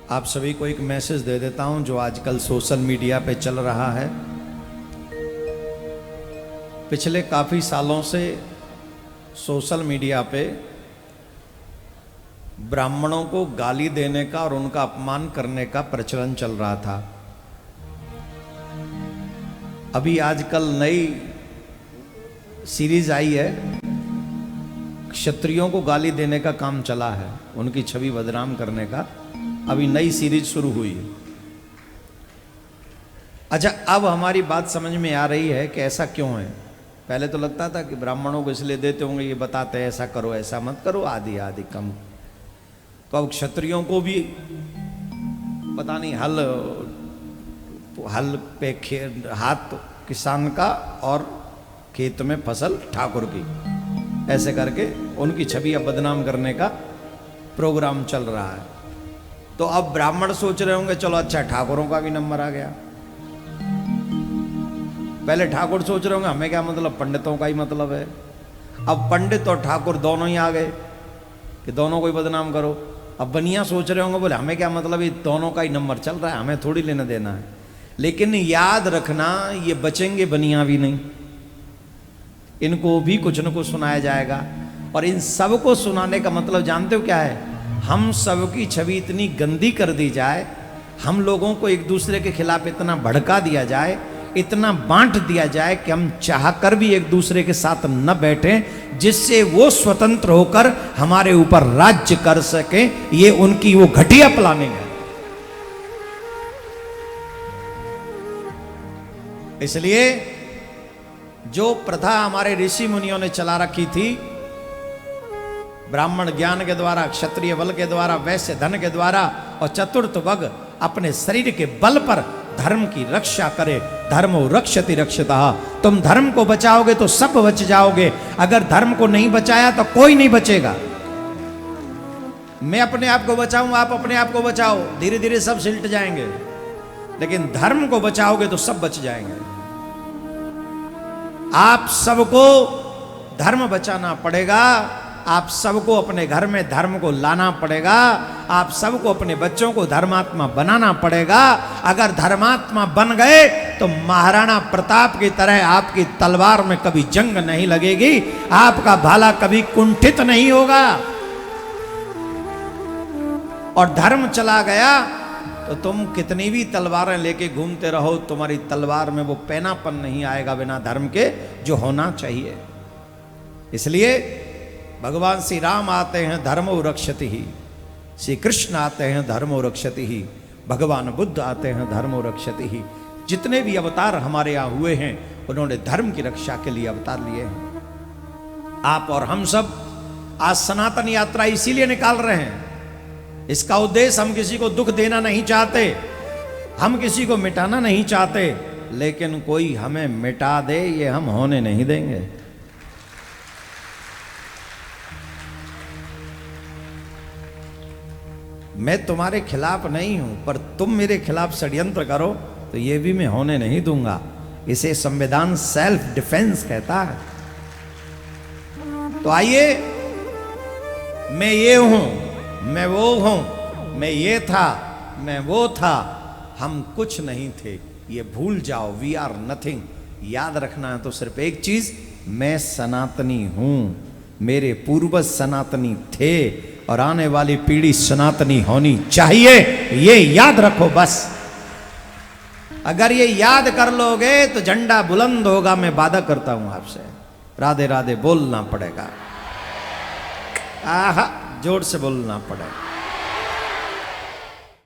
आप सभी को एक मैसेज दे देता हूं जो आजकल सोशल मीडिया पे चल रहा है। पिछले काफ़ी सालों से सोशल मीडिया पे ब्राह्मणों को गाली देने का और उनका अपमान करने का प्रचलन चल रहा था। अभी आजकल नई सीरीज आई है, क्षत्रियों को गाली देने का काम चला है, उनकी छवि बदनाम करने का अभी नई सीरीज शुरू हुई है। अच्छा, अब हमारी बात समझ में आ रही है कि ऐसा क्यों है। पहले तो लगता था कि ब्राह्मणों को इसलिए देते होंगे, ये बताते हैं ऐसा करो ऐसा मत करो, आदि आदि कम। तो अब क्षत्रियों को भी पता नहीं हल पे हाथ किसान का और खेत में फसल ठाकुर की, ऐसे करके उनकी छवि अब बदनाम करने का प्रोग्राम चल रहा है। तो अब ब्राह्मण सोच रहे होंगे चलो अच्छा ठाकुरों का भी नंबर आ गया। पहले ठाकुर सोच रहे होंगे हमें क्या मतलब, पंडितों का ही मतलब है। अब पंडित और ठाकुर दोनों ही आ गए कि दोनों को ही बदनाम करो। अब बनिया सोच रहे होंगे बोले हमें क्या मतलब, ये दोनों का ही नंबर चल रहा है, हमें थोड़ी लेना देना है। लेकिन याद रखना, ये बचेंगे बनिया भी नहीं, इनको भी कुछ न कुछ सुनाया जाएगा। और इन सब को सुनाने का मतलब जानते हो क्या है? हम सबकी छवि इतनी गंदी कर दी जाए, हम लोगों को एक दूसरे के खिलाफ इतना भड़का दिया जाए, इतना बांट दिया जाए कि हम चाहकर भी एक दूसरे के साथ न बैठें, जिससे वो स्वतंत्र होकर हमारे ऊपर राज्य कर सके। ये उनकी वो घटिया प्लानिंग है। इसलिए जो प्रथा हमारे ऋषि मुनियों ने चला रखी थी, ब्राह्मण ज्ञान के द्वारा, क्षत्रिय बल के द्वारा, वैश्य धन के द्वारा और चतुर्थ वर्ग अपने शरीर के बल पर धर्म की रक्षा करे। धर्मो रक्षति रक्षतः। तुम धर्म को बचाओगे तो सब बच जाओगे, अगर धर्म को नहीं बचाया तो कोई नहीं बचेगा। मैं अपने आप को बचाऊं, आप अपने आप को बचाओ, धीरे धीरे सब सिलट जाएंगे। लेकिन धर्म को बचाओगे तो सब बच जाएंगे। आप सबको धर्म बचाना पड़ेगा, आप सबको अपने घर में धर्म को लाना पड़ेगा, आप सबको अपने बच्चों को धर्मात्मा बनाना पड़ेगा। अगर धर्मात्मा बन गए तो महाराणा प्रताप की तरह आपकी तलवार में कभी जंग नहीं लगेगी, आपका भाला कभी कुंठित नहीं होगा। और धर्म चला गया तो तुम कितनी भी तलवारें लेके घूमते रहो, तुम्हारी तलवार में वो पैनापन नहीं आएगा बिना धर्म के, जो होना चाहिए। इसलिए भगवान श्री राम आते हैं धर्मो रक्षति ही, श्री कृष्ण आते हैं धर्मो रक्षति ही, भगवान बुद्ध आते हैं धर्मो रक्षति ही। जितने भी अवतार हमारे यहाँ हुए हैं उन्होंने धर्म की रक्षा के लिए अवतार लिए हैं। आप और हम सब आज सनातन यात्रा इसीलिए निकाल रहे हैं। इसका उद्देश्य हम किसी को दुख देना नहीं चाहते, हम किसी को मिटाना नहीं चाहते, लेकिन कोई हमें मिटा दे ये हम होने नहीं देंगे। मैं तुम्हारे खिलाफ नहीं हूं, पर तुम मेरे खिलाफ षड्यंत्र करो तो ये भी मैं होने नहीं दूंगा। इसे संविधान सेल्फ डिफेंस कहता है। तो आइए, मैं ये हूं, मैं वो हूं, मैं ये था, मैं वो था, हम कुछ नहीं थे, ये भूल जाओ। We are nothing. याद रखना है तो सिर्फ एक चीज, मैं सनातनी हूं, मेरे पूर्वज सनातनी थे और आने वाली पीढ़ी सनातनी होनी चाहिए। ये याद रखो बस। अगर ये याद कर लोगे तो झंडा बुलंद होगा। मैं वादा करता हूं आपसे, राधे राधे बोलना पड़ेगा। आहा, जोर से बोलना पड़ेगा।